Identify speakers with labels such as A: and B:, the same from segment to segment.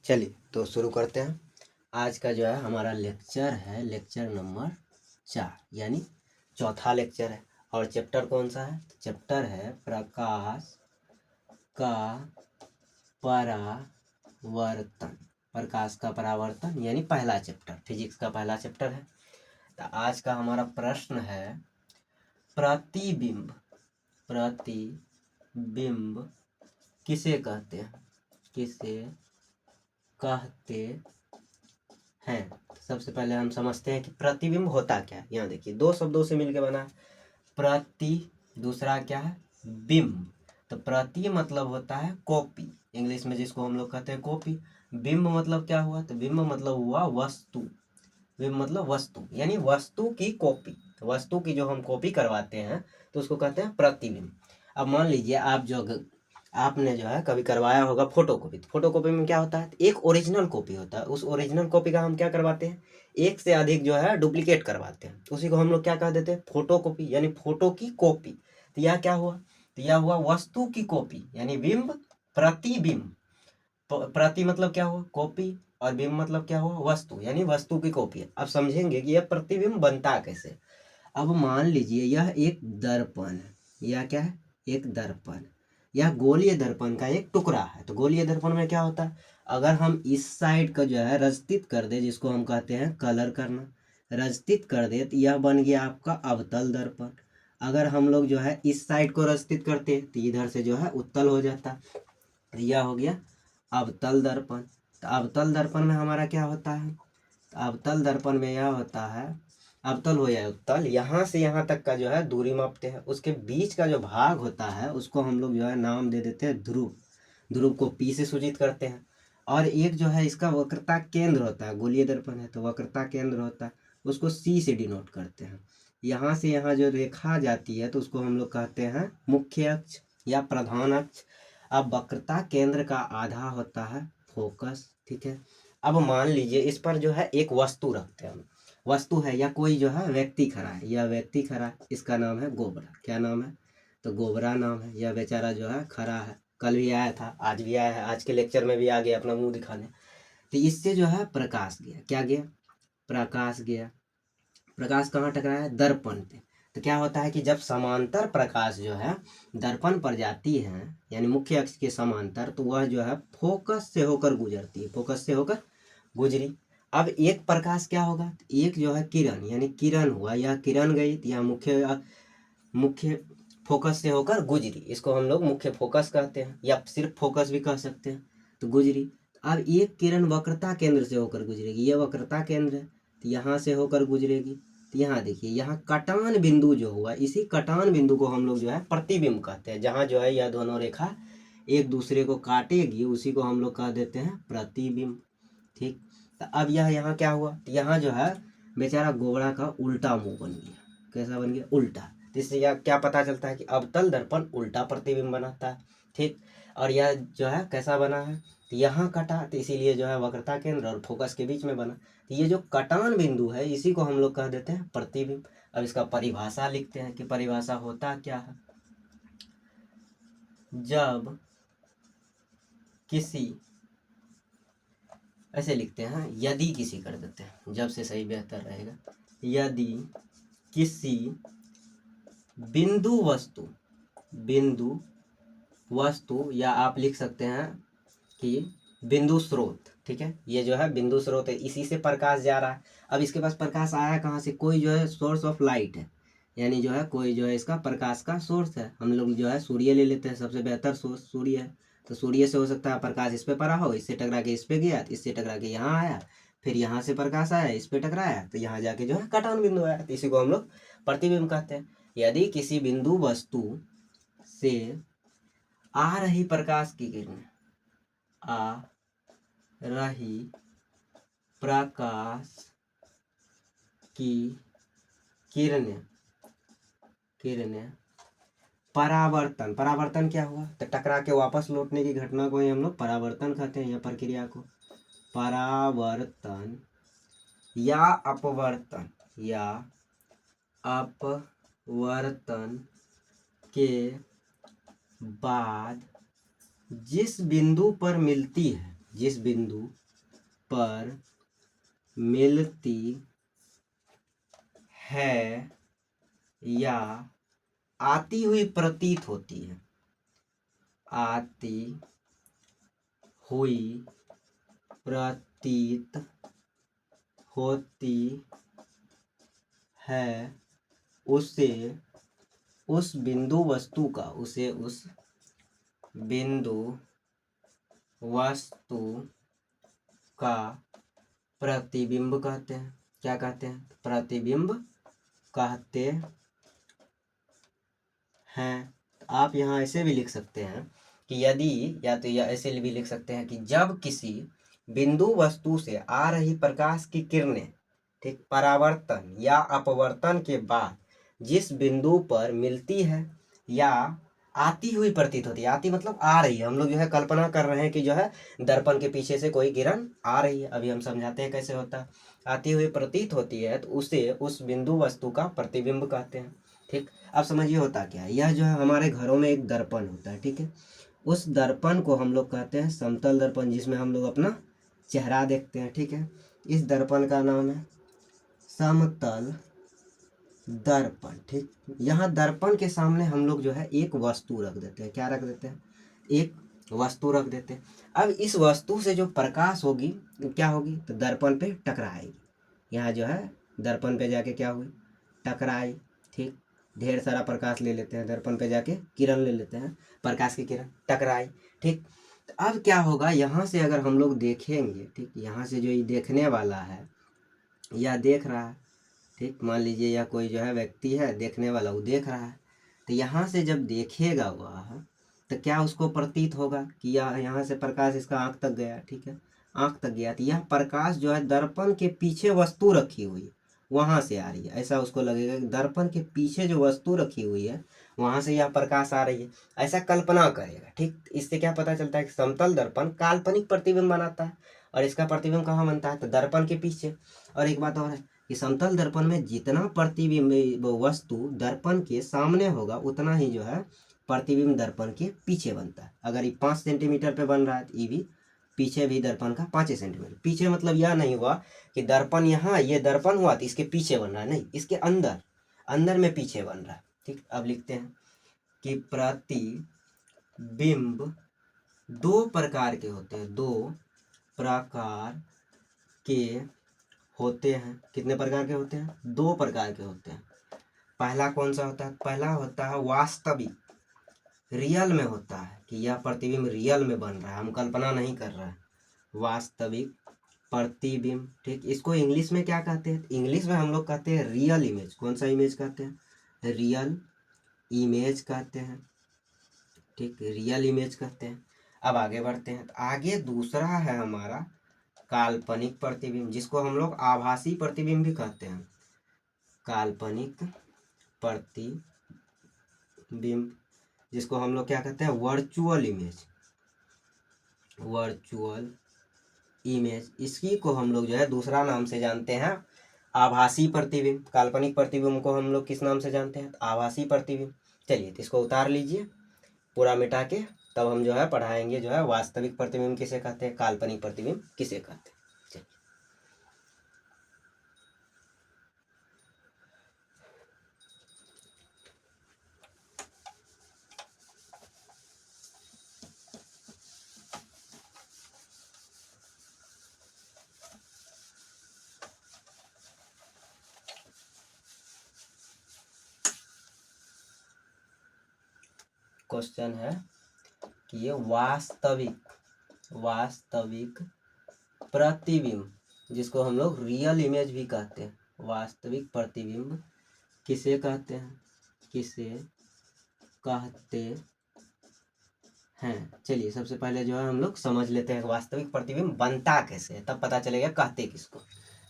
A: चलिए तो शुरू करते हैं। आज का जो है हमारा लेक्चर है लेक्चर नंबर 4 यानी चौथा लेक्चर है। और चैप्टर कौन सा है? चैप्टर है प्रकाश का परावर्तन। प्रकाश का परावर्तन यानी पहला चैप्टर, फिजिक्स का पहला चैप्टर है। तो आज का हमारा प्रश्न है प्रतिबिंब। प्रतिबिंब किसे कहते हैं? किसे कहते हैं? सबसे पहले हम समझते हैं कि प्रतिबिंब होता क्या है। यहाँ देखिए दो शब्दों से मिलकर बना है, प्रति, दूसरा क्या है? बिंब। तो प्रति मतलब होता है कॉपी, इंग्लिश में जिसको हम लोग कहते हैं कॉपी। बिंब मतलब क्या हुआ? तो बिंब मतलब हुआ वस्तु। बिंब मतलब वस्तु यानी वस्तु की कॉपी। वस्तु की जो हम कॉपी करवाते हैं तो उसको कहते हैं प्रतिबिंब। अब मान लीजिए आपने जो है कभी करवाया होगा फोटो कॉपी। तो फोटो कॉपी में क्या होता है? एक ओरिजिनल कॉपी होता है। उस ओरिजिनल कॉपी का हम क्या करवाते हैं? एक से अधिक जो है डुप्लीकेट करवाते हैं। उसी को हम लोग क्या कह देते हैं? फोटो कॉपी यानी फोटो की कॉपी। तो यह क्या हुआ? तो यह हुआ वस्तु की कॉपी यानी बिंब, प्रतिबिंब। प्रति मतलब क्या हुआ? कॉपी, और बिंब मतलब क्या हुआ? वस्तु यानी वस्तु की कॉपी। अब समझेंगे कि यह प्रतिबिंब बनता कैसे। अब मान लीजिए यह एक दर्पण है। यह क्या है? एक दर्पण। यह गोलीय दर्पण का एक टुकड़ा है। तो गोलीय दर्पण में क्या होता है? अगर हम इस साइड का जो है रजतित कर दे, जिसको हम कहते हैं कलर करना, रजतित कर दे, तो यह बन गया आपका अवतल दर्पण। अगर हम लोग जो है इस साइड को रजतित करते हैं तो इधर से जो है उत्तल हो जाता। तो यह हो गया अवतल दर्पण। तो अवतल दर्पण में हमारा क्या होता है? तो अवतल दर्पण में यह होता है, अवतल हो या उत्तल, यहाँ से यहाँ तक का जो है दूरी मापते हैं। उसके बीच का जो भाग होता है उसको हम लोग जो है नाम दे देते हैं ध्रुव। ध्रुव को पी से सूचित करते हैं। और एक जो है इसका वक्रता केंद्र होता है, गोलीय दर्पण है तो वक्रता केंद्र होता है, उसको सी से डिनोट करते हैं। यहाँ से यहाँ जो रेखा जाती है तो उसको हम लोग कहते हैं मुख्य अक्ष या प्रधान अक्ष। अब वक्रता केंद्र का आधा होता है फोकस, ठीक है। अब मान लीजिए इस पर जो है एक वस्तु रखते हैं हम। वस्तु है या कोई जो है व्यक्ति खड़ा है, यह व्यक्ति खड़ा है, इसका नाम है गोबरा। क्या नाम है? तो गोबरा नाम है। यह बेचारा जो है खड़ा है, कल भी आया था, आज भी आया है, आज के लेक्चर में भी आ गया अपना मुंह दिखाने। तो इससे जो है प्रकाश गया। क्या गया? प्रकाश गया। प्रकाश कहाँ टकराया है? दर्पण पे। तो क्या होता है कि जब समांतर प्रकाश जो है दर्पण पर जाती है यानी मुख्य अक्ष के समांतर, तो वह जो है फोकस से होकर गुजरती है, फोकस से होकर गुजरी। अब एक प्रकाश क्या होगा? एक जो है किरण यानी किरण हुआ, यह किरण गई तो यह मुख्य फोकस से होकर गुजरी। इसको हम लोग मुख्य फोकस कहते हैं या सिर्फ फोकस भी कह सकते हैं। तो गुजरी। अब एक किरण वक्रता केंद्र से होकर गुजरेगी, यह वक्रता केंद्र है तो यहाँ से होकर गुजरेगी। तो यहाँ देखिए, यहाँ कटान बिंदु जो हुआ, इसी कटान बिंदु को हम लोग जो है प्रतिबिंब कहते हैं। जहाँ जो है यह दोनों रेखा एक दूसरे को काटेगी उसी को हम लोग कह देते हैं प्रतिबिंब, ठीक। तो अब यह यहाँ क्या हुआ? तो यहाँ जो है बेचारा गोबरा का उल्टा मुंह बन गया। कैसा बन गया? उल्टा। तो इससे यह क्या पता चलता है कि अवतल दर्पण उल्टा प्रतिबिंब बनाता है, ठीक। और यह जो है कैसा बना है? तो यहाँ कटा, तो इसीलिए जो है वक्रता केंद्र और फोकस के बीच में बना। तो ये जो कटान बिंदु है इसी को हम लोग कह देते हैं प्रतिबिंब। अब इसका परिभाषा लिखते हैं कि परिभाषा होता क्या है। जब किसी, ऐसे लिखते हैं, यदि किसी कर देते हैं, जब से सही बेहतर रहेगा। यदि किसी बिंदु वस्तु या आप लिख सकते हैं कि बिंदु स्रोत, ठीक है। ये जो है बिंदु स्रोत है, इसी से प्रकाश जा रहा है। अब इसके पास प्रकाश आया कहाँ से? कोई जो है सोर्स ऑफ लाइट है, यानी जो है कोई जो है इसका प्रकाश का सोर्स है। हम लोग जो है सूर्य ले लेते हैं, सबसे बेहतर सोर्स सूर्य है। तो सूर्य से हो सकता है प्रकाश इस पे पड़ा हो, इससे टकरा के इस पे गया, इससे टकरा के यहाँ आया, फिर यहाँ से प्रकाश आया, इस पे टकराया, तो यहाँ जाके जो है कटान बिंदु आया। तो इसी को हम लोग प्रतिबिंब कहते हैं। यदि किसी बिंदु वस्तु से आ रही प्रकाश की किरण, आ रही प्रकाश की किरणें परावर्तन क्या हुआ? तो टकरा के वापस लौटने की घटना को ही हम लोग परावर्तन कहते हैं, यह प्रक्रिया को। परावर्तन या अपवर्तन के बाद जिस बिंदु पर मिलती है, जिस बिंदु पर मिलती है या आती हुई प्रतीत होती है, आती हुई प्रतीत होती है, उसे उस बिंदु वस्तु का, उसे उस बिंदु वस्तु का प्रतिबिंब कहते हैं। क्या कहते हैं? प्रतिबिंब कहते हैं। आप यहाँ ऐसे भी लिख सकते हैं कि यदि, या तो या ऐसे भी लिख सकते हैं कि जब किसी बिंदु वस्तु से आ रही प्रकाश की किरणें, ठीक, परावर्तन या अपवर्तन के बाद जिस बिंदु पर मिलती है या आती हुई प्रतीत होती है, आती मतलब आ रही है, हम लोग जो है कल्पना कर रहे हैं कि जो है दर्पण के पीछे से कोई किरण आ रही है, अभी हम समझाते हैं कैसे होता है। आती हुई प्रतीत होती है तो उसे उस बिंदु वस्तु का प्रतिबिंब कहते हैं। ठीक, अब समझिए होता क्या है। यह जो है हमारे घरों में एक दर्पण होता है, ठीक है। उस दर्पण को हम लोग कहते हैं समतल दर्पण, जिसमें हम लोग अपना चेहरा देखते हैं, ठीक है। इस दर्पण का नाम है समतल दर्पण, ठीक। यहाँ दर्पण के सामने हम लोग जो है एक वस्तु रख देते हैं। क्या रख देते हैं? एक वस्तु रख देते हैं। अब इस वस्तु से जो प्रकाश होगी क्या होगी? तो दर्पण पे टकराएगी। यहाँ जो है दर्पण पे जाके क्या हुई? टकराई, ठीक। ढेर सारा प्रकाश ले लेते हैं, दर्पण पे जाके किरण ले लेते हैं, प्रकाश की किरण टकराई, ठीक। तो अब क्या होगा, यहाँ से अगर हम लोग देखेंगे, ठीक, यहाँ से जो ये देखने वाला है या देख रहा है, ठीक, मान लीजिए या कोई जो है व्यक्ति है देखने वाला, वो देख रहा है, तो यहाँ से जब देखेगा वह, तो क्या उसको प्रतीत होगा कि यहाँ से प्रकाश इसका आँख तक गया, ठीक है, आँख तक गया, तो यह प्रकाश जो है दर्पण के पीछे वस्तु रखी हुई है वहाँ से आ रही है, ऐसा उसको लगेगा कि दर्पण के पीछे जो वस्तु रखी हुई है वहाँ से यह प्रकाश आ रही है, ऐसा कल्पना करेगा, ठीक। इससे क्या पता चलता है कि समतल दर्पण काल्पनिक प्रतिबिंब बनाता है, और इसका प्रतिबिंब कहाँ बनता है? तो दर्पण के पीछे। और एक बात और है कि समतल दर्पण में जितना प्रतिबिंब वस्तु दर्पण के सामने होगा उतना ही जो है प्रतिबिंब दर्पण के पीछे बनता है। अगर ये 5 सेंटीमीटर पे बन रहा है तो ये भी पीछे भी दर्पण का 5 सेंटीमीटर पीछे, मतलब यह नहीं हुआ कि दर्पण यहाँ ये दर्पण हुआ तो इसके पीछे बन रहा है, नहीं, इसके अंदर अंदर में पीछे बन रहा है, ठीक। अब लिखते हैं कि प्रतिबिंब दो प्रकार के होते हैं, दो प्रकार के होते हैं। कितने प्रकार के होते हैं? 2 प्रकार के होते हैं। पहला कौन सा होता है? पहला होता है वास्तविक, रियल में होता है कि यह प्रतिबिंब रियल में बन रहा है, हम कल्पना नहीं कर रहे हैं, वास्तविक प्रतिबिंब, ठीक। इसको इंग्लिश में क्या कहते हैं? इंग्लिश में हम लोग कहते हैं रियल इमेज। कौन सा इमेज कहते हैं? रियल इमेज कहते हैं, ठीक, रियल इमेज कहते हैं। अब आगे बढ़ते हैं, तो आगे दूसरा है हमारा काल्पनिक प्रतिबिंब, जिसको हम लोग आभासी प्रतिबिंब भी कहते हैं। काल्पनिक प्रतिबिंब, जिसको हम लोग क्या कहते हैं? Virtual image, virtual image. इसी को हम लोग जो है दूसरा नाम से जानते हैं आभासी प्रतिबिंब। काल्पनिक प्रतिबिंब को हम लोग किस नाम से जानते हैं? आभासी प्रतिबिंब। चलिए तो इसको उतार लीजिए पूरा मिटा के, तब हम जो है पढ़ाएंगे जो है वास्तविक प्रतिबिंब किसे कहते हैं, काल्पनिक प्रतिबिंब किसे कहते हैं। क्वेश्चन है कि ये वास्तविक प्रतिबिंब, जिसको हम लोग रियल इमेज भी कहते हैं, वास्तविक प्रतिबिंब किसे कहते हैं? किसे कहते हैं? चलिए सबसे पहले जो है हम लोग समझ लेते हैं वास्तविक प्रतिबिंब बनता कैसे है, तब पता चलेगा कहते किसको।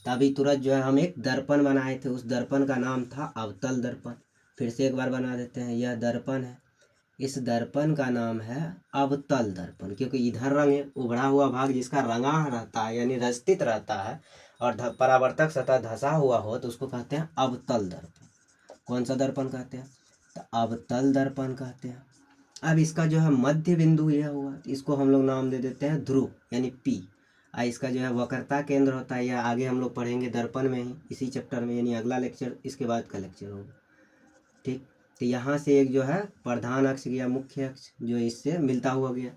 A: तो अभी तुरंत जो है हम एक दर्पण बनाए थे, उस दर्पण का नाम था अवतल दर्पण। फिर से एक बार बना देते हैं, यह दर्पण है, इस दर्पण का नाम है अवतल दर्पण, क्योंकि इधर रंग उभरा हुआ भाग जिसका रंगा रहता है यानी रचित रहता है और परावर्तक सतह धसा हुआ हो तो उसको कहते हैं अवतल दर्पण। कौन सा दर्पण कहते हैं? तो अवतल दर्पण कहते हैं। अब इसका जो है मध्य बिंदु यह हुआ, तो इसको हम लोग नाम दे देते हैं ध्रुव यानी पी। इसका जो है वक्रता केंद्र होता है, या आगे हम लोग पढ़ेंगे दर्पण में ही इसी चैप्टर में, यानी अगला लेक्चर इसके बाद का लेक्चर होगा। ठीक, तो यहाँ से एक जो है प्रधान अक्ष गया, मुख्य अक्ष जो इससे मिलता हुआ गया।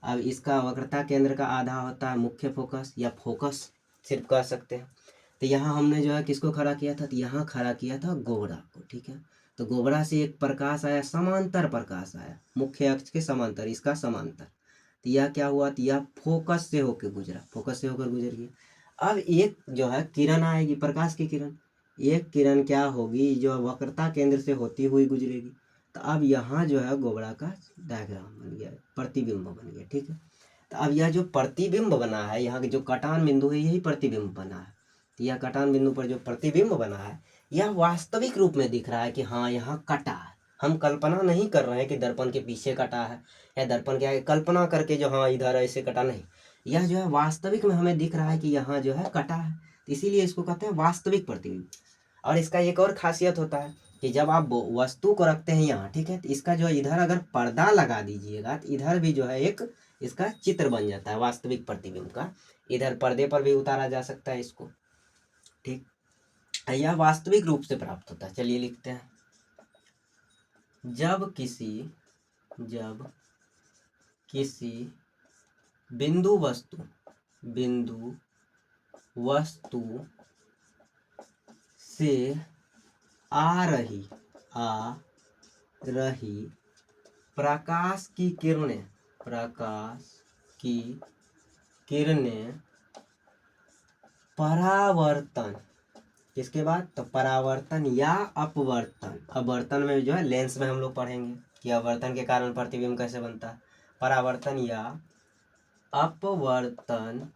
A: अब इसका वक्रता केंद्र का आधा होता है मुख्य फोकस या फोकस सिर्फ कह सकते हैं। तो यहाँ हमने जो है किसको खड़ा किया था, तो यहाँ खड़ा किया था गोबरा को। ठीक है, तो गोबरा से एक प्रकाश आया, समांतर प्रकाश आया, मुख्य अक्ष के समांतर, इसका समांतर। तो यह क्या हुआ, तो यह फोकस से होकर गुजरा, फोकस से होकर गुजर गया। अब एक जो है किरण आएगी, प्रकाश की किरण, एक किरण क्या होगी, जो वक्रता केंद्र से होती हुई गुजरेगी। तो अब यहाँ जो है गोबरा का डायग्राम बन गया, प्रतिबिंब बन गया। ठीक है, तो अब यह जो प्रतिबिंब बना है, यहाँ के जो कटान बिंदु है यही प्रतिबिंब बना है। तो यह कटान बिंदु पर जो प्रतिबिंब बना है यह वास्तविक रूप में दिख रहा है कि हाँ यहाँ कटा है। हम कल्पना नहीं कर रहे हैं कि दर्पण के पीछे कटा है या दर्पण के आगे कल्पना करके जो हाँ इधर ऐसे कटा, नहीं, यह जो है वास्तविक में हमें दिख रहा है कि यहाँ जो है कटा है, इसीलिए इसको कहते हैं वास्तविक प्रतिबिंब। और इसका एक और खासियत होता है कि जब आप वस्तु को रखते हैं यहाँ, ठीक है, तो इसका जो है इधर अगर पर्दा लगा दीजिएगा तो इधर भी जो है एक इसका चित्र बन जाता है वास्तविक प्रतिबिंब का, इधर पर्दे पर भी उतारा जा सकता है इसको। ठीक, यह वास्तविक रूप से प्राप्त होता है। चलिए लिखते हैं, जब किसी बिंदु वस्तु से आ रही प्रकाश की किरणें परावर्तन, किसके बाद, तो परावर्तन या अपवर्तन, अपवर्तन में जो है लेंस में हम लोग पढ़ेंगे कि अपवर्तन के कारण प्रतिबिंब कैसे बनता है। परावर्तन या अपवर्तन,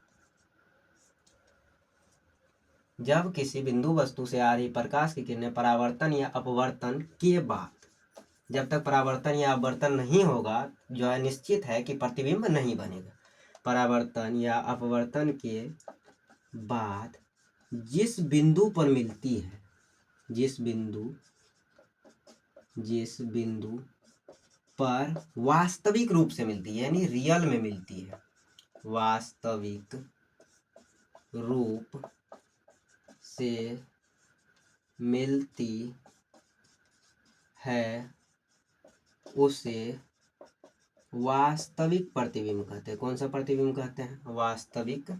A: जब किसी बिंदु वस्तु से आ रही प्रकाश की किरणें परावर्तन या अपवर्तन के बाद, जब तक परावर्तन या अपवर्तन नहीं होगा जो है निश्चित है कि प्रतिबिंब नहीं बनेगा। परावर्तन या अपवर्तन के बाद जिस बिंदु पर मिलती है, जिस बिंदु पर वास्तविक रूप से मिलती है यानी रियल में मिलती है, वास्तविक रूप से मिलती है, उसे वास्तविक प्रतिबिंब कहते हैं। कौन सा प्रतिबिंब कहते हैं, वास्तविक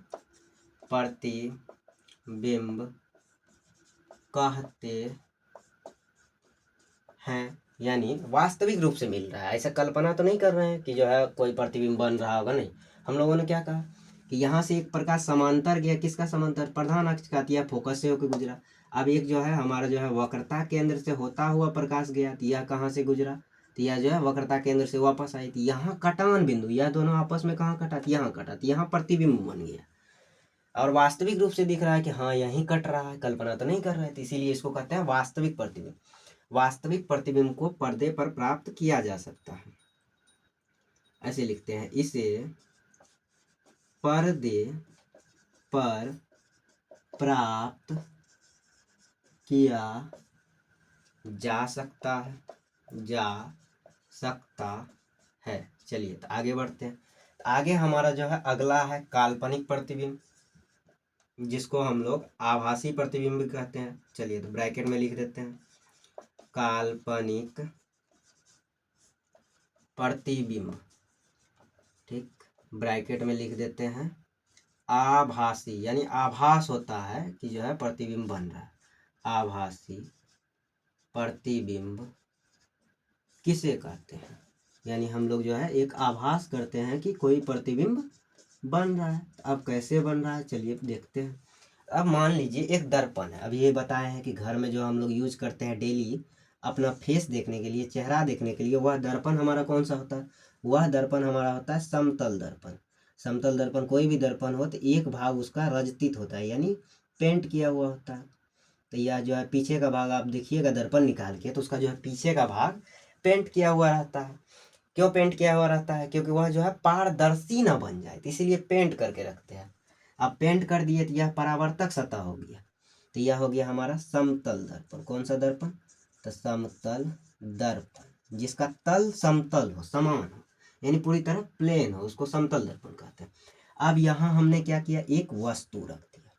A: प्रतिबिंब कहते हैं। यानी वास्तविक रूप से मिल रहा है, ऐसा कल्पना तो नहीं कर रहे हैं कि जो है कोई प्रतिबिंब बन रहा होगा, नहीं। हम लोगों ने क्या कहा कि यहाँ से एक प्रकाश समांतर गया, किसका समांतर, प्रधान अक्ष का, यह फोकस से होकर गुजरा। अब एक जो है हमारा जो है वक्रता केंद्र से होता हुआ प्रकाश गया, तो यह कहाँ से गुजरा, तो यह जो है वक्रता केंद्र से वापस आई, तो यहाँ कटान बिंदु, यह दोनों आपस में कहाँ कटा, यहाँ कटा, तो यहाँ प्रतिबिंब बन गया और वास्तविक रूप से दिख रहा है कि हाँ यहीं कट रहा है, कल्पना तो नहीं कर रहे थे, इसीलिए इसको कहते हैं वास्तविक प्रतिबिंब। वास्तविक प्रतिबिंब को पर्दे पर प्राप्त किया जा सकता है, ऐसे लिखते हैं, इसे पर्दे पर प्राप्त किया जा सकता है। चलिए तो आगे बढ़ते हैं। आगे हमारा जो है अगला है काल्पनिक प्रतिबिंब, जिसको हम लोग आभासी प्रतिबिंब भी कहते हैं। चलिए तो ब्रैकेट में लिख देते हैं, काल्पनिक प्रतिबिंब, ठीक, ब्रैकेट में लिख देते हैं आभासी, यानी आभास होता है कि जो है प्रतिबिंब बन रहा है। आभासी प्रतिबिंब किसे कहते हैं, यानी हम लोग जो है एक आभास करते हैं कि कोई प्रतिबिंब बन रहा है। अब कैसे बन रहा है चलिए देखते हैं। अब मान लीजिए एक दर्पण है, अभी ये बताए हैं कि घर में जो हम लोग यूज करते हैं डेली अपना फेस देखने के लिए, चेहरा देखने के लिए, वह दर्पण हमारा कौन सा होता है, वह दर्पण हमारा होता है समतल दर्पण। समतल दर्पण कोई भी दर्पण हो तो एक भाग उसका रजतित होता है यानी पेंट किया हुआ होता है। तो यह जो है पीछे का भाग आप देखिएगा दर्पण निकाल के, तो उसका जो है पीछे का भाग पेंट किया हुआ रहता है। क्यों पेंट किया हुआ रहता है, क्योंकि वह जो है पारदर्शी ना बन जाए, तो इसीलिए पेंट करके रखते हैं। अब पेंट कर दिए तो यह परावर्तक सतह हो गया, तो यह हो गया हमारा समतल दर्पण। कौन सा दर्पण, तो समतल दर्पण। जिसका तल समतल हो, समान हो, यानी पूरी तरह प्लेन हो, उसको समतल दर्पण कहते हैं। अब यहाँ हमने क्या किया, एक वस्तु रख दिया,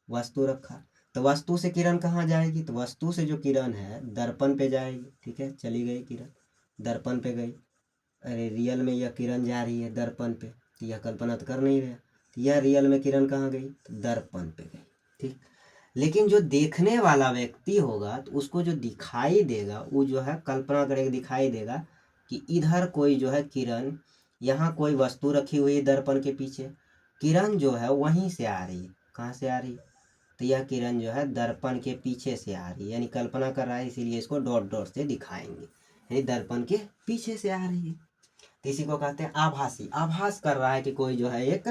A: वस्तु रखा तो वस्तु से किरण कहाँ जाएगी, तो वस्तु से जो किरण है दर्पण पे जाएगी। ठीक है, चली गई किरण, दर्पण पे गई। अरे रियल में यह किरण जा रही है दर्पण पे, तो यह कल्पना तो कर नहीं रहा, तो यह रियल में किरण कहाँ गई, तो दर्पण पे गई। ठीक, लेकिन जो देखने वाला व्यक्ति होगा तो उसको जो दिखाई देगा वो जो है कल्पना करेगा, दिखाई देगा कि इधर कोई जो है किरण, यहाँ कोई वस्तु रखी हुई है दर्पण के पीछे, किरण जो है वहीं से आ रही है। कहाँ से आ रही है, तो यह किरण जो है दर्पण के पीछे से आ रही है, यानी कल्पना कर रहा है, इसीलिए इसको डॉट डॉट से दिखाएंगे, यानी दर्पण के पीछे से आ रही है। तो इसी को कहते हैं आभासी, आभास कर रहा है कि कोई जो है एक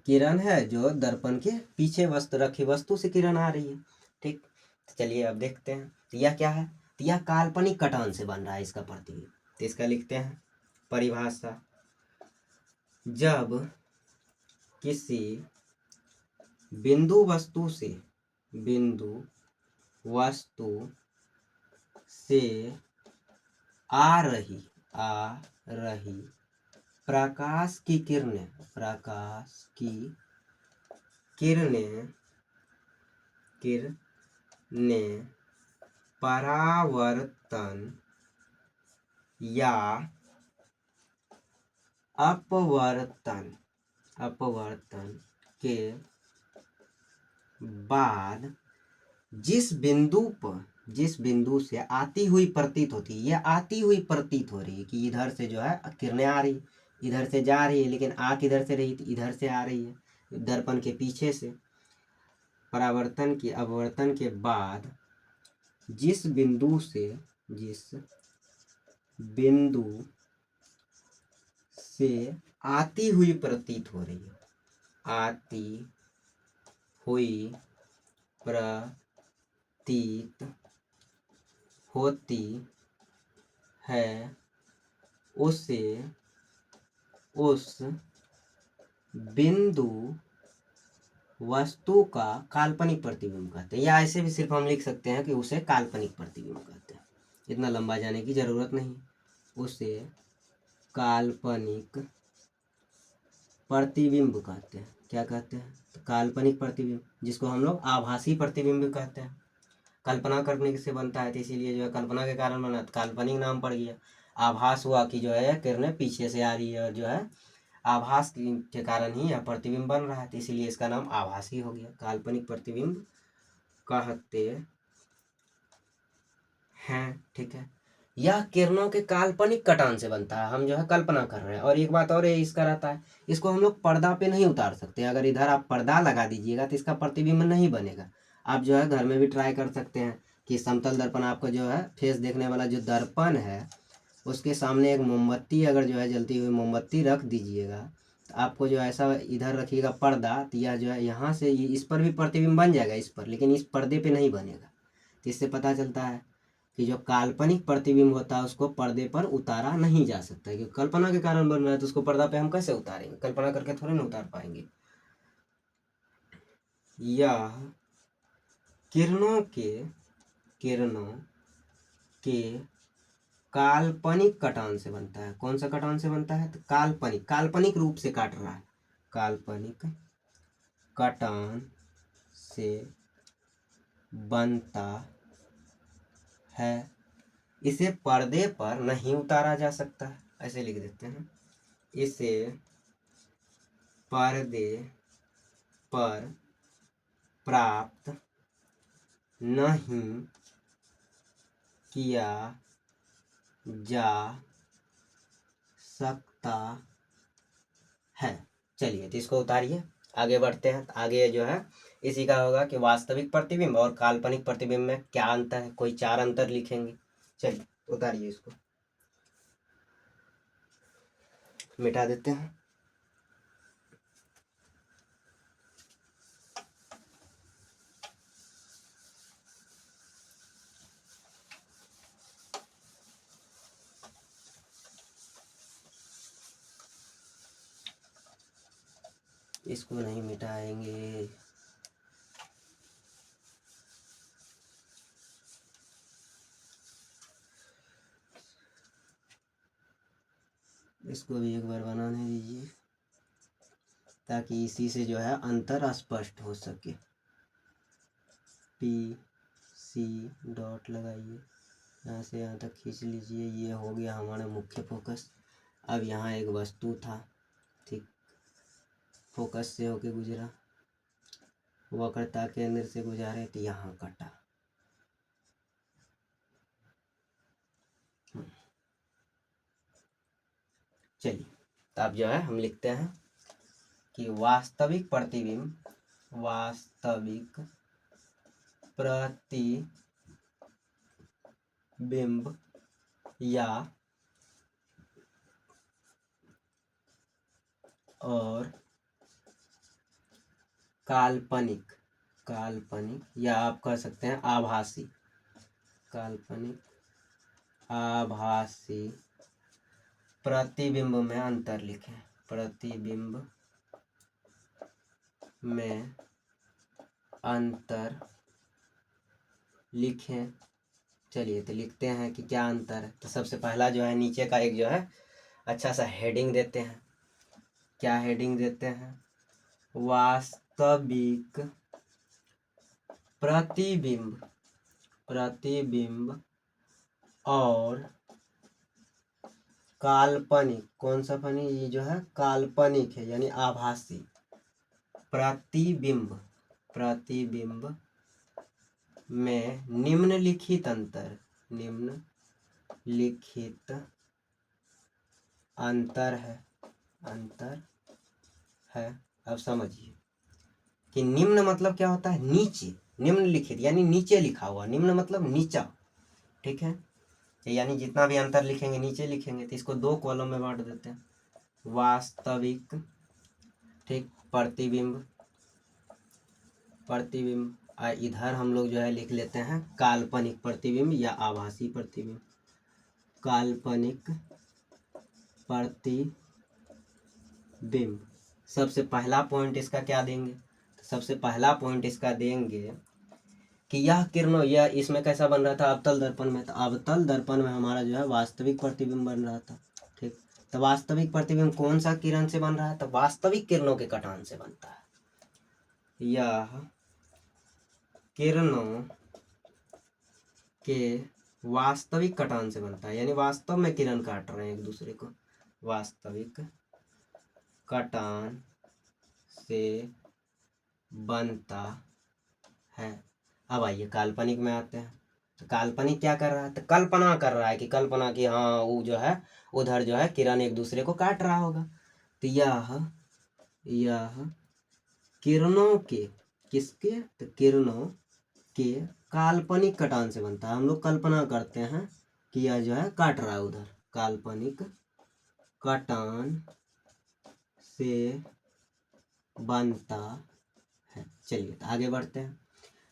A: किरण है जो दर्पण के पीछे वस्तु रखी वस्तु से किरण आ रही है। ठीक, तो चलिए अब देखते हैं, तो यह क्या है, तो यह काल्पनिक कटान से बन रहा है इसका प्रतिबिंब। तो इसका लिखते हैं परिभाषा, जब किसी बिंदु वस्तु से, बिंदु वस्तु से आ रही प्रकाश की किरणें, प्रकाश की किरणें परावर्तन या अपवर्तन के बाद जिस बिंदु से आती हुई प्रतीत होती है, यह आती हुई प्रतीत हो रही है कि इधर से जो है किरणें आ रही, इधर से जा रही है, लेकिन आ किधर से रही थी, इधर से आ रही है दर्पण के पीछे से। परावर्तन की अपवर्तन के बाद जिस बिंदु से आती हुई प्रतीत हो रही है, आती हुई प्रतीत होती है, उसे उस बिंदु वस्तु का काल्पनिक प्रतिबिंब कहते हैं, या ऐसे भी सिर्फ हम लिख सकते हैं कि उसे काल्पनिक प्रतिबिंब कहते हैं, इतना लंबा जाने की जरूरत नहीं। उसे काल्पनिक प्रतिबिंब कहते हैं। क्या कहते हैं, तो काल्पनिक प्रतिबिंब, जिसको हम लोग आभासी प्रतिबिंब कहते हैं। कल्पना करने से बनता है, तो इसीलिए जो है कल्पना के कारण बना, तो काल्पनिक नाम पड़ गया। आभास हुआ कि जो है किरणें पीछे से आ रही है, और जो है आभास के कारण ही यह प्रतिबिंब बन रहा है, तो इसीलिए इसका नाम आभासी हो गया, काल्पनिक प्रतिबिंब कहते हैं। ठीक है, यह किरणों के काल्पनिक कटान से बनता है, हम जो है कल्पना कर रहे हैं। और एक बात और ये इसका रहता है, इसको हम लोग पर्दा पे नहीं उतार सकते। अगर इधर आप पर्दा लगा दीजिएगा तो इसका प्रतिबिंब नहीं बनेगा। आप जो है घर में भी ट्राई कर सकते हैं कि समतल दर्पण, आपका जो है फेस देखने वाला जो दर्पण है उसके सामने एक मोमबत्ती, अगर जो है जलती हुई मोमबत्ती रख दीजिएगा, तो आपको जो ऐसा इधर रखिएगा पर्दा, तो यह जो है यहाँ से इस पर भी प्रतिबिंब बन जाएगा इस पर, लेकिन इस पर्दे पे नहीं बनेगा। तो इससे पता चलता है कि जो काल्पनिक प्रतिबिंब होता है उसको पर्दे पर उतारा नहीं जा सकता है, क्योंकि कल्पना के कारण बन रहा है, तो उसको पर्दा पे हम कैसे उतारेंगे, कल्पना करके थोड़ी ना उतार पाएंगे। यह किरणों के काल्पनिक कटान से बनता है। कौन सा कटान से बनता है, तो काल्पनिक रूप से काट रहा है, काल्पनिक कटान से बनता है। इसे पर्दे पर नहीं उतारा जा सकता है, ऐसे लिख देते हैं, इसे पर्दे पर प्राप्त नहीं किया जा सकता है। चलिए, तो इसको उतारिए, आगे बढ़ते हैं। आगे जो है इसी का होगा कि वास्तविक प्रतिबिंब और काल्पनिक प्रतिबिंब में क्या अंतर है, कोई 4 अंतर लिखेंगे। चलिए उतारिए, इसको मिटा देते हैं। इसको नहीं मिटाएंगे, इसको भी एक बार बनाने दीजिए ताकि इसी से जो है अंतर स्पष्ट हो सके। पी सी डॉट लगाइए, यहाँ से यहाँ तक खींच लीजिए। ये हो गया हमारा मुख्य फोकस। अब यहाँ एक वस्तु था, ठीक, फोकस से होके गुजरा, वक्रता केंद्र से गुजारे तो यहाँ कटा। चलिए, तो अब जो है हम लिखते हैं कि वास्तविक प्रतिबिंब या और काल्पनिक या आप कह सकते हैं आभासी, प्रतिबिंब में अंतर लिखें। प्रतिबिंब में अंतर लिखें। चलिए, तो लिखते हैं कि क्या अंतर है। तो सबसे पहला जो है नीचे का एक जो है अच्छा सा हेडिंग देते हैं। क्या हेडिंग देते हैं? वास्तविक प्रतिबिंब और काल्पनिक, कौन सा फनी, ये जो है काल्पनिक है यानी आभासी प्रतिबिंब में निम्नलिखित अंतर है। अब समझिए कि निम्न मतलब क्या होता है? नीचे, निम्नलिखित यानी नीचे लिखा हुआ, निम्न मतलब नीचा, ठीक है। यानी जितना भी अंतर लिखेंगे नीचे लिखेंगे। तो इसको दो कॉलम में बांट देते हैं। वास्तविक, ठीक, प्रतिबिंब, इधर हम लोग जो है लिख लेते हैं काल्पनिक प्रतिबिंब या आभासी प्रतिबिंब। काल्पनिक प्रतिबिंब। सबसे पहला पॉइंट इसका क्या देंगे? सबसे पहला पॉइंट इसका देंगे कि यह किरणों, यह इसमें कैसा बन रहा था? अवतल दर्पण में। तो अवतल दर्पण में हमारा जो है वास्तविक प्रतिबिंब बन रहा था, ठीक। तो वास्तविक प्रतिबिंब कौन सा किरण से बन रहा है? तो वास्तविक किरणों के कटान से बनता है। यह किरणों के वास्तविक कटान से बनता है, यानी वास्तव में किरण काट रहे हैं एक दूसरे को। वास्तविक कटान से बनता है। अब आइए काल्पनिक में आते हैं। तो काल्पनिक क्या कर रहा है? तो कल्पना कर रहा है कि कल्पना की, हाँ वो जो है उधर जो है किरण एक दूसरे को काट रहा होगा। तो यह किरणों के, किसके? तो किरणों के काल्पनिक कटान से बनता है। हम लोग कल्पना करते हैं कि यह जो है काट रहा है उधर, काल्पनिक कटान से बनता है। चलिए, तो आगे बढ़ते हैं।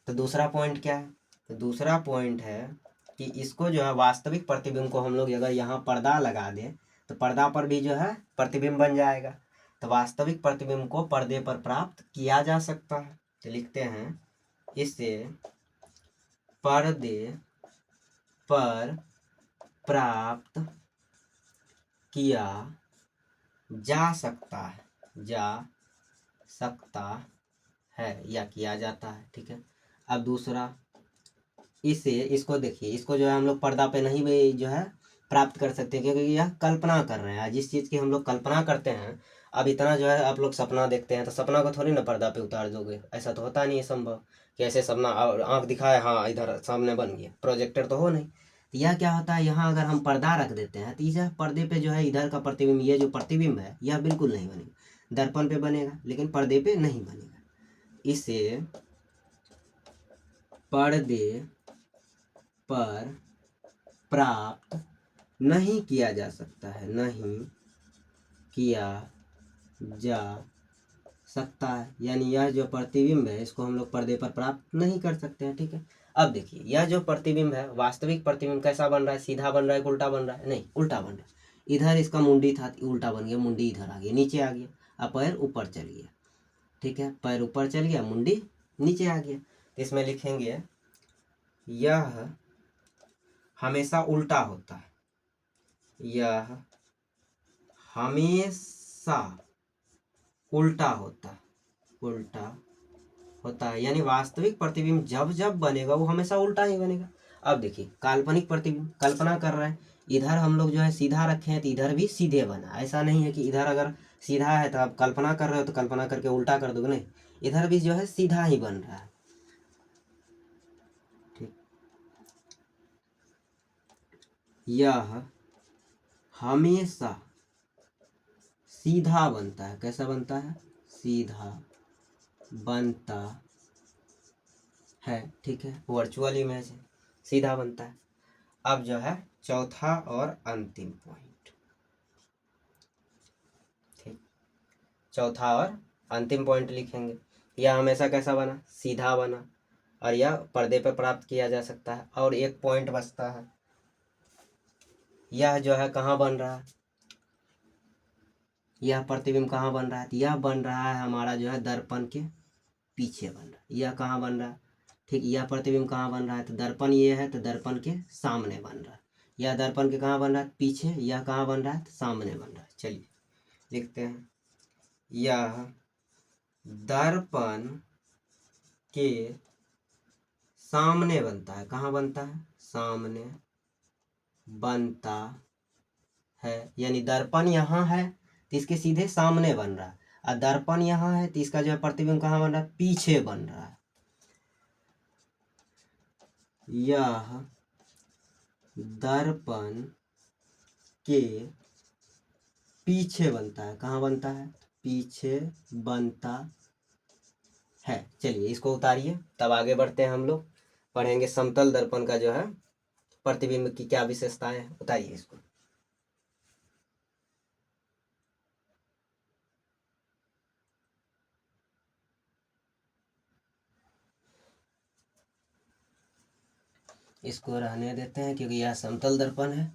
A: तो दूसरा पॉइंट क्या है? तो दूसरा पॉइंट है कि इसको जो है वास्तविक प्रतिबिंब को हम लोग अगर यहाँ पर्दा लगा दें तो पर्दा पर भी जो है प्रतिबिंब बन जाएगा। तो वास्तविक प्रतिबिंब को पर्दे पर प्राप्त किया जा सकता है। तो लिखते हैं इसे पर्दे पर प्राप्त किया जा सकता है या किया जाता है, ठीक है। अब दूसरा, इसको देखिए, इसको जो है हम लोग पर्दा पे नहीं भी जो है प्राप्त कर सकते हैं, क्योंकि यह कल्पना कर रहे हैं। जिस चीज़ की हम लोग कल्पना करते हैं, अब इतना जो है आप लोग सपना देखते हैं तो सपना को थोड़ी ना पर्दा पे उतार दोगे, ऐसा तो होता नहीं है संभव कि ऐसे सपना आँख दिखाए, हाँ इधर सामने बन गया, प्रोजेक्टर तो हो नहीं। तो यह क्या होता है, यहाँ अगर हम पर्दा रख देते हैं तो यह पर्दे पे जो है इधर का प्रतिबिंब, ये जो प्रतिबिंब है यह बिल्कुल नहीं बनेगा। दर्पण पे बनेगा लेकिन पर्दे पे नहीं बनेगा। इसे पर्दे पर प्राप्त नहीं किया जा सकता है, नहीं किया जा सकता है। यानी यह जो प्रतिबिंब है इसको हम लोग पर्दे पर प्राप्त नहीं कर सकते हैं, ठीक है। अब देखिए, यह जो प्रतिबिंब है, वास्तविक प्रतिबिंब कैसा बन रहा है? सीधा बन रहा है, उल्टा बन रहा है? नहीं, उल्टा बन रहा है। इधर इसका मुंडी था, उल्टा बन गया, मुंडी इधर आ गया, नीचे आ गया। अब पैर ऊपर चल गया, ठीक है, पैर ऊपर चल गया, मुंडी नीचे आ गया। तो इसमें लिखेंगे यह हमेशा उल्टा होता है, यह हमेशा उल्टा होता है, यानी वास्तविक प्रतिबिंब जब जब बनेगा वो हमेशा उल्टा ही बनेगा। अब देखिए काल्पनिक प्रतिबिंब, कल्पना कर रहे हैं, इधर हम लोग जो है सीधा रखे हैं तो इधर भी सीधे बना। ऐसा नहीं है कि इधर अगर सीधा है तो आप कल्पना कर रहे हो तो कल्पना करके उल्टा कर दोगे, नहीं, इधर भी जो है सीधा ही बन रहा है। ठीक, यह हमेशा सीधा बनता है। कैसा बनता है? सीधा बनता है। ठीक है, वर्चुअल इमेज है, सीधा बनता है। अब जो है चौथा और अंतिम पॉइंट, ठीक, चौथा और अंतिम पॉइंट लिखेंगे। यह हमेशा कैसा बना? सीधा बना, और यह पर्दे पर प्राप्त किया जा सकता है। और एक पॉइंट बचता है, यह जो है कहाँ बन रहा है? यह प्रतिबिंब कहाँ बन रहा है? यह बन रहा है हमारा जो है दर्पण के पीछे बन रहा है। यह कहाँ बन रहा है? ठीक, यह प्रतिबिंब कहाँ बन रहा है? तो दर्पण ये है तो दर्पण के सामने बन रहा है। यह दर्पण के कहाँ बन रहा है? पीछे। यह कहाँ बन रहा है? तो सामने बन रहा है। चलिए लिखते हैं, यह दर्पण के सामने बनता है। कहाँ बनता है? सामने बनता है, यानी दर्पण यहाँ है तो इसके सीधे सामने बन रहा है, और दर्पण यहाँ है तो इसका जो है प्रतिबिंब कहाँ बन रहा है? पीछे बन रहा है। यह दर्पण के पीछे बनता है। कहाँ बनता है? पीछे बनता है। चलिए इसको उतारिए, तब आगे बढ़ते हैं। हम लोग पढ़ेंगे समतल दर्पण का जो है प्रतिबिंब की क्या विशेषताएं हैं। उतारिए इसको। इसको रहने देते हैं क्योंकि यह समतल दर्पण है,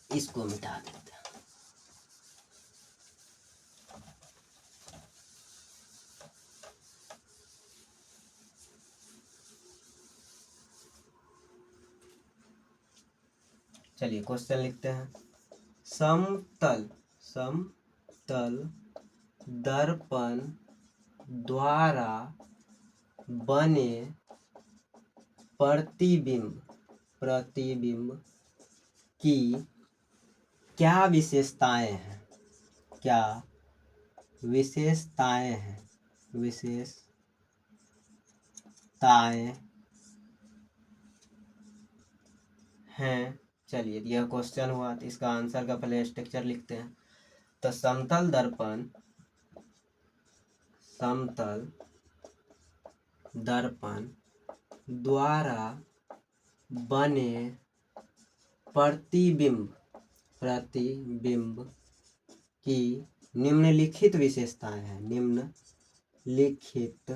A: इसको मिटा देते हैं। चलिए क्वेश्चन लिखते हैं, समतल दर्पण द्वारा बने प्रतिबिंब की क्या विशेषताएं हैं? क्या विशेषताएं हैं? चलिए यह क्वेश्चन हुआ तो इसका आंसर का पहले स्ट्रक्चर लिखते हैं। तो समतल दर्पण द्वारा बने प्रतिबिंब की निम्नलिखित विशेषताएं हैं। निम्नलिखित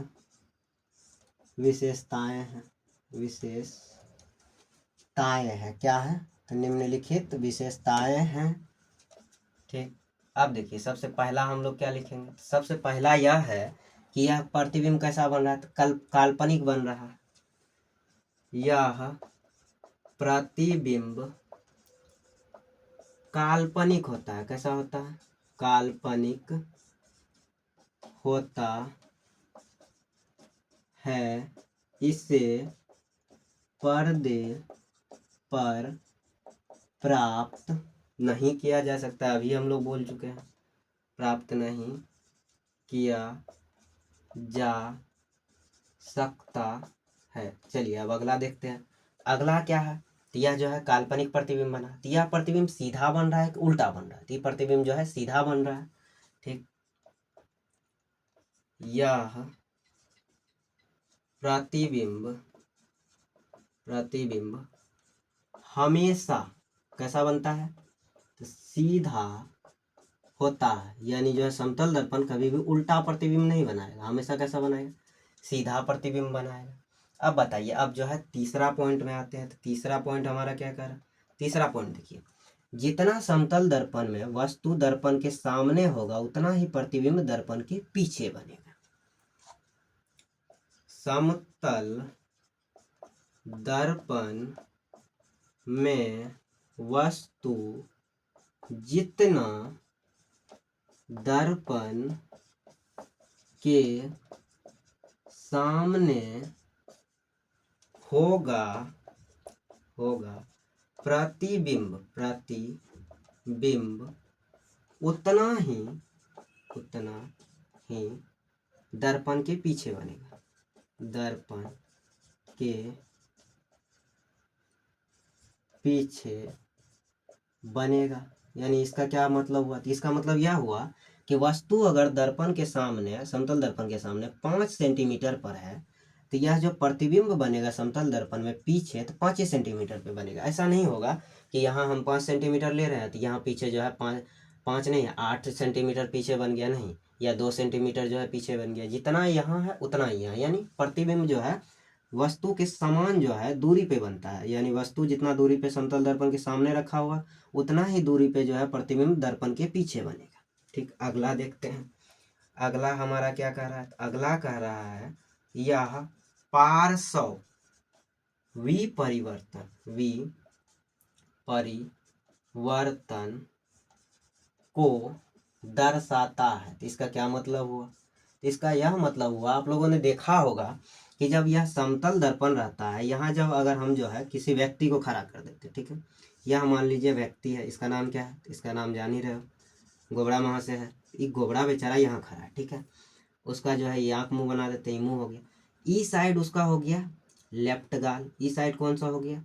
A: विशेषताएं हैं। क्या है? तो निम्नलिखित विशेषताएं हैं। ठीक, अब देखिए सबसे पहला हम लोग क्या लिखेंगे? सबसे पहला यह है कि यह प्रतिबिंब कैसा बन रहा है? तो काल्पनिक बन रहा है। यह प्रतिबिंब काल्पनिक होता है। कैसा होता है? काल्पनिक होता है। इसे पर्दे पर प्राप्त नहीं किया जा सकता। अभी हम लोग बोल चुके हैं, प्राप्त नहीं किया जा सकता है। चलिए अब अगला देखते हैं। अगला क्या है? तो यह जो है काल्पनिक प्रतिबिंब बना, तो यह प्रतिबिंब सीधा बन रहा है कि उल्टा बन रहा है? तो ये प्रतिबिंब जो है सीधा बन रहा है। ठीक, यह प्रतिबिंब हमेशा कैसा बनता है? तो सीधा होता है, यानी जो है समतल दर्पण कभी भी उल्टा प्रतिबिंब नहीं बनाएगा, हमेशा कैसा बनाएगा? सीधा प्रतिबिंब बनाएगा। अब बताइए, अब जो है तीसरा पॉइंट में आते हैं। तो तीसरा पॉइंट हमारा क्या कर रहा है? तीसरा पॉइंट देखिए, जितना समतल दर्पण में वस्तु दर्पण के सामने होगा उतना ही प्रतिबिंब दर्पण के पीछे बनेगा। समतल दर्पण में वस्तु जितना दर्पण के सामने होगा प्रतिबिंब उतना ही दर्पण के पीछे बनेगा। दर्पण के पीछे बनेगा। यानी इसका क्या मतलब हुआ? तो इसका मतलब यह हुआ कि वस्तु अगर दर्पण के सामने, समतल दर्पण के सामने 5 सेंटीमीटर पर है, तो यह जो प्रतिबिंब बनेगा समतल दर्पण में पीछे, तो 5 सेंटीमीटर पे बनेगा। ऐसा नहीं होगा कि यहाँ हम 5 सेंटीमीटर ले रहे हैं तो यहाँ पीछे जो है 5 नहीं, 8 सेंटीमीटर पीछे बन गया, नहीं, या 2 सेंटीमीटर जो है पीछे बन गया। जितना यहाँ है उतना ही यहाँ, यानी प्रतिबिंब जो है वस्तु के समान जो है दूरी पे बनता है। यानी वस्तु जितना दूरी पे समतल दर्पण के सामने रखा हुआ, उतना ही दूरी पे जो है प्रतिबिंब दर्पण के पीछे बनेगा। ठीक, अगला देखते हैं। अगला हमारा क्या कह रहा है? अगला कह रहा है यह पार्श्व विपरिवर्तन को दर्शाता है। तो इसका क्या मतलब हुआ? इसका यह मतलब हुआ, आप लोगों ने देखा होगा कि जब यह समतल दर्पण रहता है, यहाँ जब अगर हम जो है किसी व्यक्ति को खड़ा कर देते, ठीक है, यह मान लीजिए व्यक्ति है, इसका नाम क्या है? इसका नाम जान ही रहे हो, गोबरा वहाँ से है। ये गोबरा बेचारा यहाँ खड़ा है, ठीक है, उसका जो है ये आँख मुँह बना देते, मुँह हो गया। ई साइड उसका हो गया लेफ्ट गाल, ई साइड कौन सा हो गया?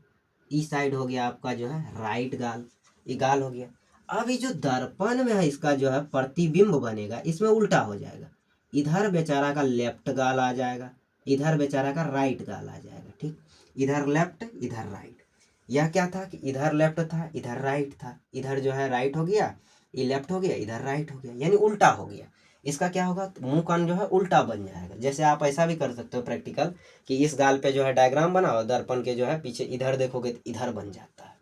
A: ई साइड हो गया आपका जो है राइट गाल, ये गाल हो गया। अब ये जो दर्पण में है इसका जो है प्रतिबिंब बनेगा, इसमें उल्टा हो जाएगा। इधर बेचारा का लेफ्ट गाल आ जाएगा, इधर बेचारा का राइट गाल आ जाएगा। ठीक, इधर लेफ्ट इधर राइट। यह क्या था कि इधर लेफ्ट था इधर राइट था, इधर जो है राइट हो गया, ये लेफ्ट हो गया, इधर राइट हो गया, यानी उल्टा हो गया। इसका क्या होगा? मुंह कान जो है उल्टा बन जाएगा। जैसे आप ऐसा भी कर सकते हो प्रैक्टिकल कि इस गाल पे जो है डायग्राम बनाओ, दर्पण के जो है पीछे इधर देखोगे तो इधर बन जाता है।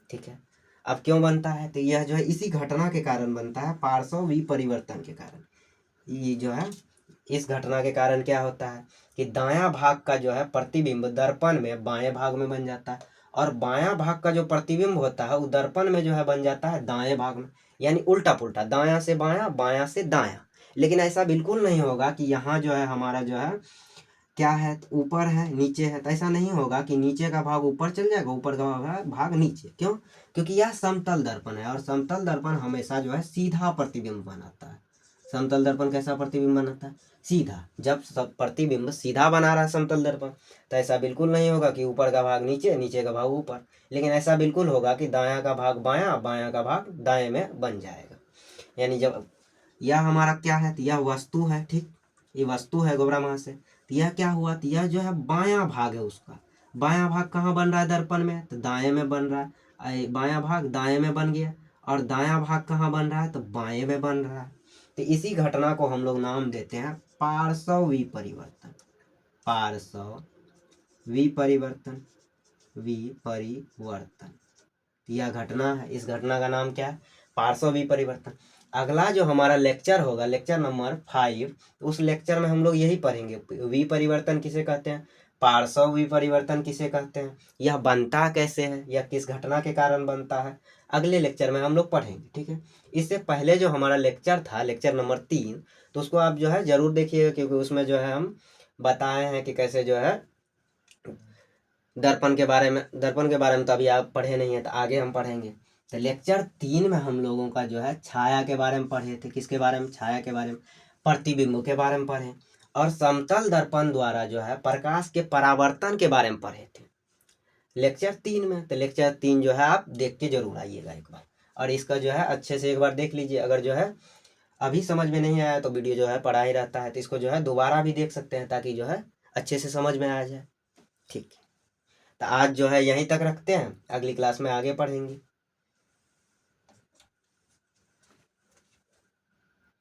A: ठीक है, अब क्यों बनता है? तो यह जो है इसी घटना के कारण बनता है, पार्श्व विपरिवर्तन के कारण। ये जो है इस घटना के कारण क्या होता है कि दायां भाग का जो है प्रतिबिंब दर्पण में बाएं भाग में बन जाता है, और बायां भाग का जो प्रतिबिंब होता है वो दर्पण में जो है बन जाता है दाएं भाग में। यानी उल्टा पुल्टा, दायां से बायां, बायां से दायां। लेकिन ऐसा बिल्कुल नहीं होगा कि यहाँ जो है हमारा जो है क्या है, ऊपर है नीचे है, तो ऐसा नहीं होगा कि नीचे का भाग ऊपर चल जाएगा, ऊपर का भाग नीचे। क्यों? क्योंकि यह समतल दर्पण है, और समतल दर्पण हमेशा जो है सीधा प्रतिबिंब बनाता है। समतल दर्पण कैसा प्रतिबिंब बनाता है? सीधा। जब प्रतिबिंब सीधा बना रहा है समतल दर्पण, तो ऐसा बिल्कुल नहीं होगा कि ऊपर का भाग नीचे, नीचे का भाग ऊपर। लेकिन ऐसा बिल्कुल होगा कि दायां का भाग बायां, बायां का भाग दाएं में बन जाएगा। यानी जब यह हमारा क्या है, तो यह वस्तु है, ठीक, ये वस्तु है गोबरा माँ से। तो यह क्या हुआ? तो यह जो है बायां भाग है उसका। बायां भाग कहाँ बन रहा है दर्पण में? तो दाएं में बन रहा है। बायां भाग दाएं में बन गया, और दायां भाग कहाँ बन रहा है? तो बाएं में बन रहा है। तो इसी घटना को हम लोग नाम देते हैं पार्श्व विपरिवर्तन। पार्श्व विपरिवर्तन, विपरिवर्तन यह घटना है। इस घटना का नाम क्या है? पार्श्व विपरिवर्तन। अगला जो हमारा लेक्चर होगा, लेक्चर नंबर 5, तो उस लेक्चर में हम लोग यही पढ़ेंगे, विपरिवर्तन किसे कहते हैं, पार्श्व विपरिवर्तन किसे कहते हैं, यह बनता कैसे है, यह किस घटना के कारण बनता है, अगले लेक्चर में हम लोग पढ़ेंगे। ठीक है, इससे पहले जो हमारा लेक्चर था, लेक्चर नंबर 3, तो उसको आप जो है जरूर देखिएगा, क्योंकि उसमें जो है हम बताए हैं कि कैसे जो है दर्पण के बारे में तो अभी आप पढ़े नहीं है, तो आगे हम पढ़ेंगे। तो लेक्चर 3 में हम लोगों का जो है छाया के बारे में पढ़े थे। किसके बारे में? छाया के बारे में। प्रतिबिंब के बारे में पढ़े, और समतल दर्पण द्वारा जो है प्रकाश के परावर्तन के बारे में पढ़े थे लेक्चर 3 में। तो लेक्चर 3 जो है आप देख के जरूर आइएगा एक बार, और इसका जो है अच्छे से एक बार देख लीजिए। अगर जो है अभी समझ में नहीं आया तो वीडियो जो है पढ़ा ही रहता है, तो इसको जो है दोबारा भी देख सकते हैं, ताकि जो है अच्छे से समझ में आ जाए। ठीक, तो आज जो है यहीं तक रखते हैं, अगली क्लास में आगे पढ़ेंगे।